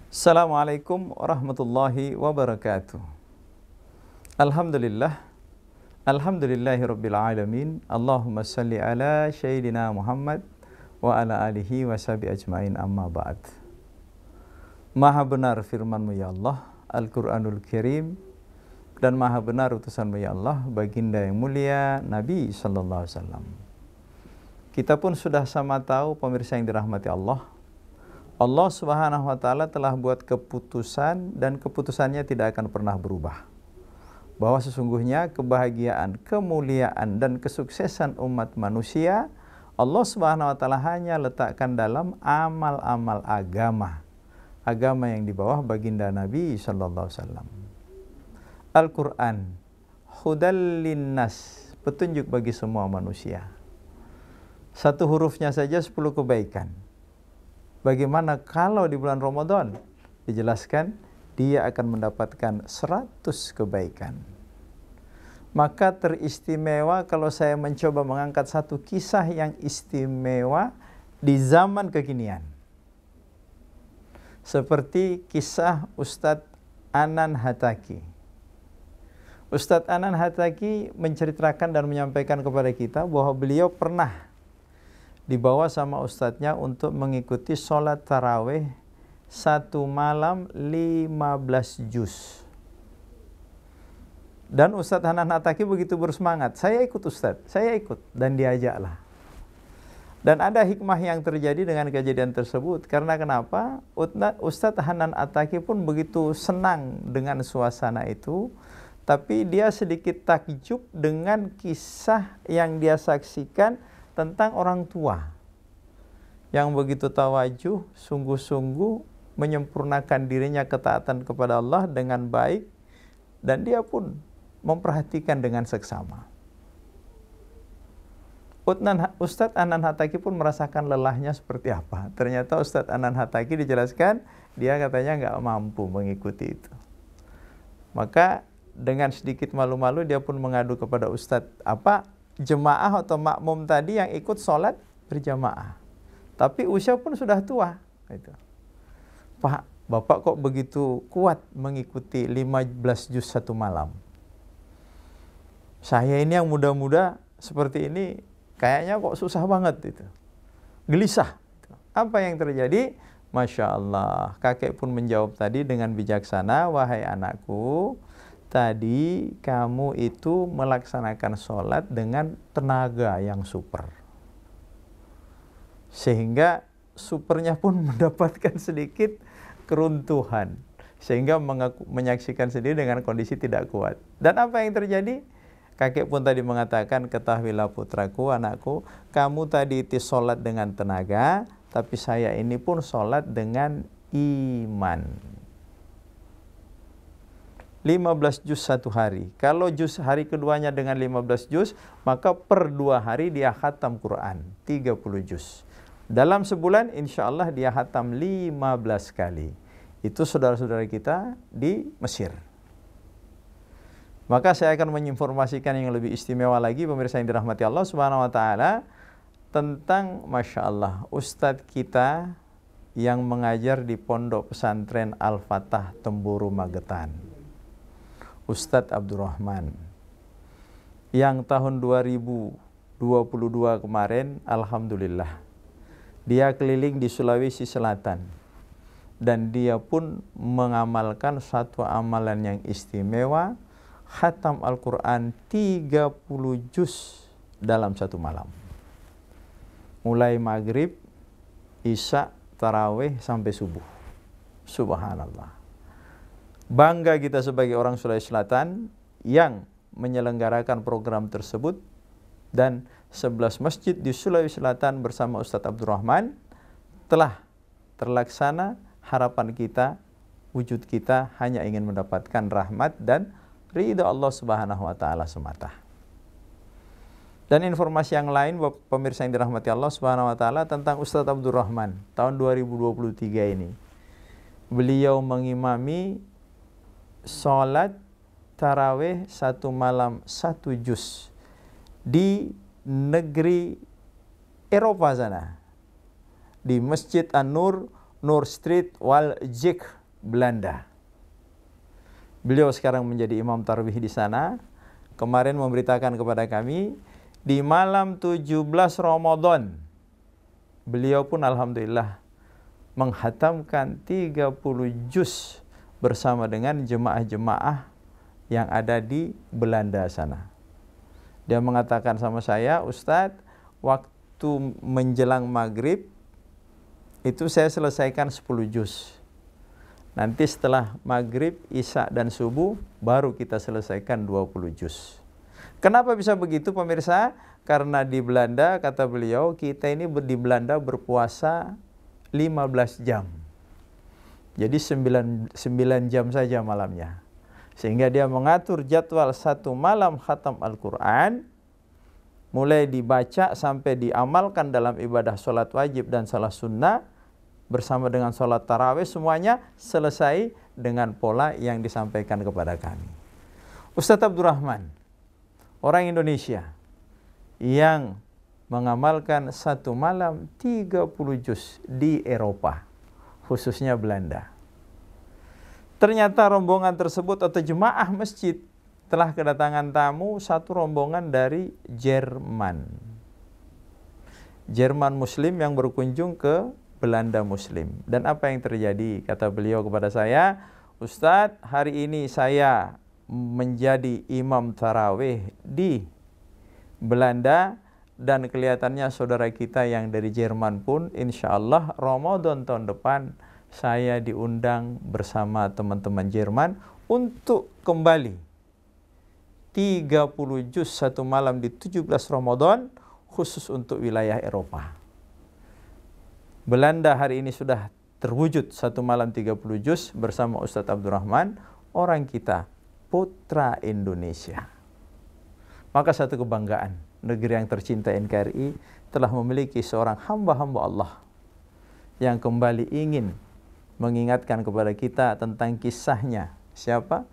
Assalamualaikum warahmatullahi wabarakatuh. Alhamdulillah. Alhamdulillahirabbil alamin. Allahumma salli ala sayyidina Muhammad wa ala alihi wa sahbihi ajmain, amma ba'd. Maha benar firman-Mu ya Allah, Al-Qur'anul Karim, dan maha benar utusan-Mu ya Allah, baginda yang mulia Nabi sallallahu alaihi wasallam. Kita pun sudah sama tahu, pemirsa yang dirahmati Allah, Allah Subhanahu wa taala telah buat keputusan dan keputusannya tidak akan pernah berubah. Bahwa sesungguhnya kebahagiaan, kemuliaan dan kesuksesan umat manusia Allah Subhanahu wa taala hanya letakkan dalam amal-amal agama. Agama yang di bawah baginda Nabi sallallahu alaihi wasallam. Al-Qur'an hudal linnas, petunjuk bagi semua manusia. Satu hurufnya saja 10 kebaikan. Bagaimana kalau di bulan Ramadan? Dijelaskan dia akan mendapatkan 100 kebaikan. Maka teristimewa kalau saya mencoba mengangkat satu kisah yang istimewa di zaman kekinian. Seperti kisah Ustadz Anan Hattaqi. Ustadz Anan Hattaqi menceritakan dan menyampaikan kepada kita bahwa beliau pernah dibawa sama ustadznya untuk mengikuti sholat taraweh satu malam 15 juz. Dan Ustadz Anan Hattaqi begitu bersemangat, saya ikut Ustadz, saya ikut, dan diajaklah. Dan ada hikmah yang terjadi dengan kejadian tersebut, karena kenapa? Ustadz Anan Hattaqi pun begitu senang dengan suasana itu, tapi dia sedikit takjub dengan kisah yang dia saksikan tentang orang tua yang begitu tawajuh, sungguh-sungguh menyempurnakan dirinya ketaatan kepada Allah dengan baik, dan dia pun memperhatikan dengan seksama. Ustadz Anan Hattaqi pun merasakan lelahnya seperti apa. Ternyata Ustadz Anan Hattaqi dijelaskan, dia katanya nggak mampu mengikuti itu. Maka dengan sedikit malu-malu dia pun mengadu kepada Ustadz, jemaah atau makmum tadi yang ikut sholat berjamaah, tapi usia pun sudah tua. Pak, Bapak kok begitu kuat mengikuti 15 juz satu malam? Saya ini yang muda-muda seperti ini kayaknya kok susah banget. Gelisah. Apa yang terjadi? Masya Allah, kakek pun menjawab tadi dengan bijaksana, wahai anakku, tadi kamu itu melaksanakan sholat dengan tenaga yang super. Sehingga supernya pun mendapatkan sedikit keruntuhan. Sehingga menyaksikan sendiri dengan kondisi tidak kuat. Dan apa yang terjadi? Kakek pun tadi mengatakan, ketahuilah putraku, anakku, kamu tadi itu sholat dengan tenaga, tapi saya ini pun sholat dengan iman. 15 juz satu hari. Kalau juz hari keduanya dengan 15 juz, maka per 2 hari dia khatam Quran 30 juz. Dalam sebulan insya Allah dia khatam 15 kali. Itu saudara-saudara kita di Mesir. Maka saya akan menginformasikan yang lebih istimewa lagi, pemirsa yang dirahmati Allah Subhanahu wa taala, tentang Masya Allah Ustadz kita yang mengajar di Pondok Pesantren Al-Fatah Temburu Magetan, Ustadz Abdurrahman, yang tahun 2022 kemarin alhamdulillah dia keliling di Sulawesi Selatan, dan dia pun mengamalkan satu amalan yang istimewa, khatam Al-Quran 30 juz dalam satu malam, mulai maghrib, isya, tarawih sampai subuh. Subhanallah. Bangga kita sebagai orang Sulawesi Selatan yang menyelenggarakan program tersebut, dan 11 masjid di Sulawesi Selatan bersama Ustadz Abdurrahman telah terlaksana. Harapan kita, wujud kita hanya ingin mendapatkan rahmat dan ridha Allah Subhanahu wa taala semata. Dan informasi yang lain, pemirsa yang dirahmati Allah Subhanahu wa taala, tentang Ustadz Abdurrahman tahun 2023 ini. Beliau mengimami sholat tarawih satu malam 1 juz di negeri Eropa sana, di Masjid An-Nur, Nur Street Wal Jik Belanda. Beliau sekarang menjadi imam tarawih di sana. Kemarin memberitakan kepada kami, di malam 17 Ramadan, beliau pun alhamdulillah menghatamkan 30 juz bersama dengan jemaah-jemaah yang ada di Belanda sana. Dia mengatakan sama saya, Ustadz, waktu menjelang maghrib, itu saya selesaikan 10 juz. Nanti setelah maghrib, isya dan subuh baru kita selesaikan 20 juz. Kenapa bisa begitu pemirsa? Karena di Belanda, kata beliau, kita ini di Belanda berpuasa 15 jam. Jadi 9 jam saja malamnya. Sehingga dia mengatur jadwal satu malam khatam Al-Quran, mulai dibaca sampai diamalkan dalam ibadah sholat wajib dan sholat sunnah, bersama dengan sholat tarawih, semuanya selesai dengan pola yang disampaikan kepada kami. Ustadz Abdurrahman, orang Indonesia yang mengamalkan satu malam 30 juz di Eropa, khususnya Belanda. Ternyata rombongan tersebut atau jemaah masjid telah kedatangan tamu, satu rombongan dari Jerman. Jerman Muslim yang berkunjung ke Belanda Muslim. Dan apa yang terjadi? Kata beliau kepada saya, Ustadz, hari ini saya menjadi imam tarawih di Belanda, dan kelihatannya saudara kita yang dari Jerman pun insya Allah Ramadan tahun depan saya diundang bersama teman-teman Jerman untuk kembali 30 juz satu malam di 17 Ramadan khusus untuk wilayah Eropa. Belanda hari ini sudah terwujud satu malam 30 juz bersama Ustadz Abdurrahman, orang kita, putra Indonesia. Maka satu kebanggaan, negeri yang tercinta NKRI telah memiliki seorang hamba-hamba Allah yang kembali ingin mengingatkan kepada kita tentang kisahnya. Siapa?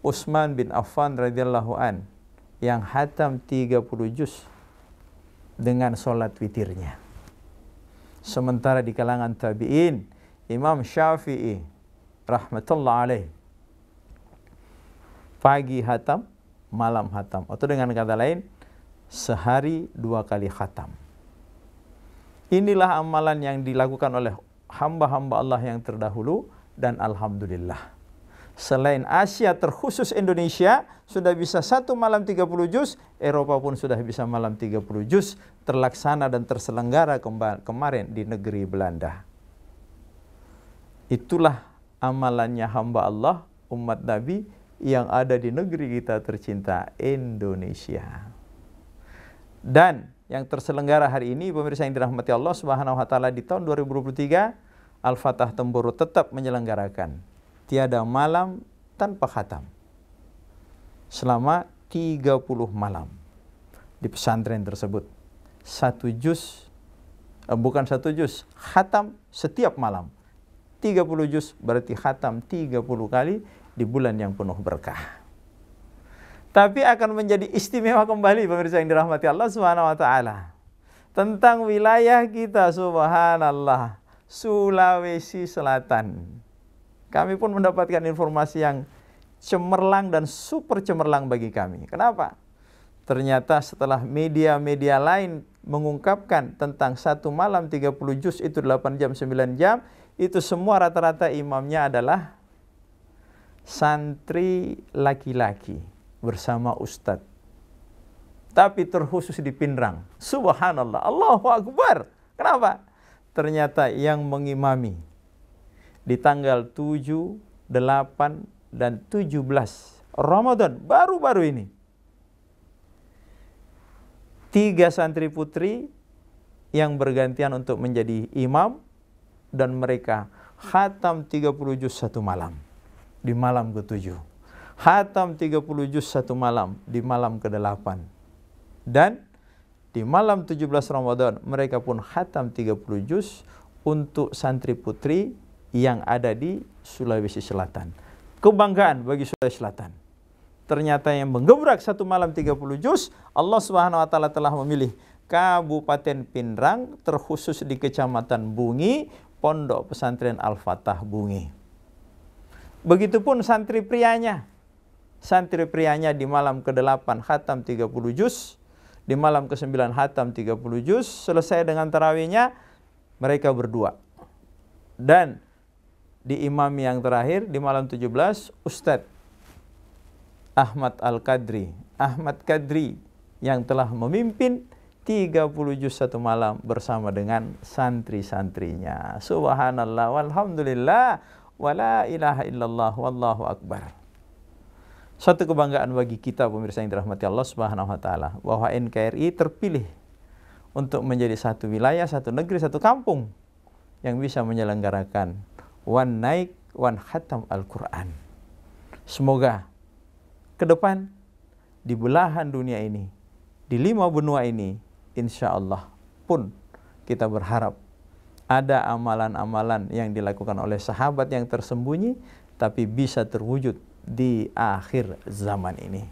Utsman bin Affan radhiyallahu an, yang hatam 30 juz dengan sholat witirnya. Sementara di kalangan tabi'in, Imam Syafi'i rahmatullah alaih, pagi hatam, malam hatam, atau dengan kata lain, sehari 2 kali khatam. Inilah amalan yang dilakukan oleh hamba-hamba Allah yang terdahulu, dan alhamdulillah, selain Asia terkhusus Indonesia sudah bisa satu malam 30 juz, Eropa pun sudah bisa malam 30 juz, terlaksana dan terselenggara kemarin di negeri Belanda. Itulah amalannya hamba Allah, umat Nabi yang ada di negeri kita tercinta Indonesia. Dan yang terselenggara hari ini, pemirsa yang dirahmati Allah Subhanahu wa taala, di tahun 2023 Al-Fatah Temboro tetap menyelenggarakan tiada malam tanpa khatam selama 30 malam di pesantren tersebut. Satu juz, bukan satu juz, khatam setiap malam. 30 juz berarti khatam 30 kali di bulan yang penuh berkah. Tapi akan menjadi istimewa kembali pemirsa yang dirahmati Allah Subhanahu wa taala tentang wilayah kita, subhanallah, Sulawesi Selatan. Kami pun mendapatkan informasi yang cemerlang dan super cemerlang bagi kami. Kenapa? Ternyata setelah media-media lain mengungkapkan tentang satu malam 30 juz itu 8 jam, 9 jam, itu semua rata-rata imamnya adalah santri laki-laki bersama ustadz. Tapi terkhusus di Pindrang. Subhanallah, Allahu Akbar. Kenapa? Ternyata yang mengimami di tanggal 7, 8, dan 17 Ramadan baru-baru ini, 3 santri putri yang bergantian untuk menjadi imam, dan mereka khatam 30 juz satu malam di malam ke-7, khatam 30 juz satu malam di malam ke-8, dan di malam 17 Ramadan mereka pun khatam 30 juz untuk santri putri yang ada di Sulawesi Selatan. Kebanggaan bagi Sulawesi Selatan. Ternyata yang menggebrak satu malam 30 juz, Allah Subhanahu wa taala telah memilih Kabupaten Pindrang, terkhusus di Kecamatan Bungi, Pondok Pesantren Al-Fatah Bungi. Begitupun santri prianya. Santri prianya di malam ke-8 khatam 30 juz, di malam ke-9 khatam 30 juz, selesai dengan tarawihnya mereka berdua. Dan di imam yang terakhir di malam 17 Ustadz Ahmad Al-Qadri, Ahmad Qadri yang telah memimpin 30 juz satu malam bersama dengan santri-santrinya. Subhanallah walhamdulillah wala ilaha illallah wallahu akbar. Suatu kebanggaan bagi kita pemirsa yang dirahmati Allah Subhanahu wa taala bahwa NKRI terpilih untuk menjadi satu wilayah, satu negeri, satu kampung yang bisa menyelenggarakan one night, one khatam Al-Quran. Semoga ke depan di belahan dunia ini, di 5 benua ini, insya Allah pun kita berharap ada amalan-amalan yang dilakukan oleh sahabat yang tersembunyi tapi bisa terwujud di akhir zaman ini.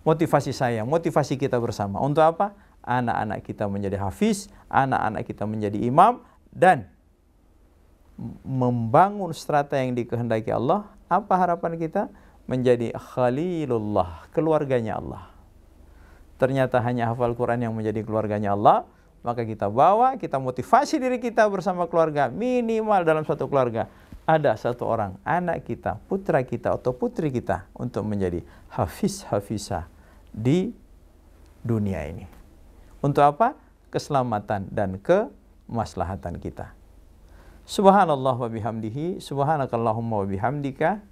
Motivasi saya, motivasi kita bersama untuk apa? Anak-anak kita menjadi hafiz, anak-anak kita menjadi imam, dan membangun strata yang dikehendaki Allah. Apa harapan kita? Menjadi khalilullah, keluarganya Allah. Ternyata hanya hafal Quran yang menjadi keluarganya Allah, maka kita bawa, kita motivasi diri kita bersama keluarga. Minimal dalam satu keluarga ada satu orang anak kita, putra kita atau putri kita untuk menjadi hafiz-hafizah di dunia ini. Untuk apa? Keselamatan dan kemaslahatan kita. Subhanallah wa bihamdihi, subhanakallahumma wa bihamdika,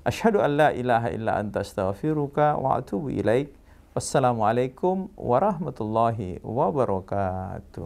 asyhadu an la ilaha illa anta astaghfiruka wa atubu ilaik. Wassalamualaikum warahmatullahi wabarakatuh.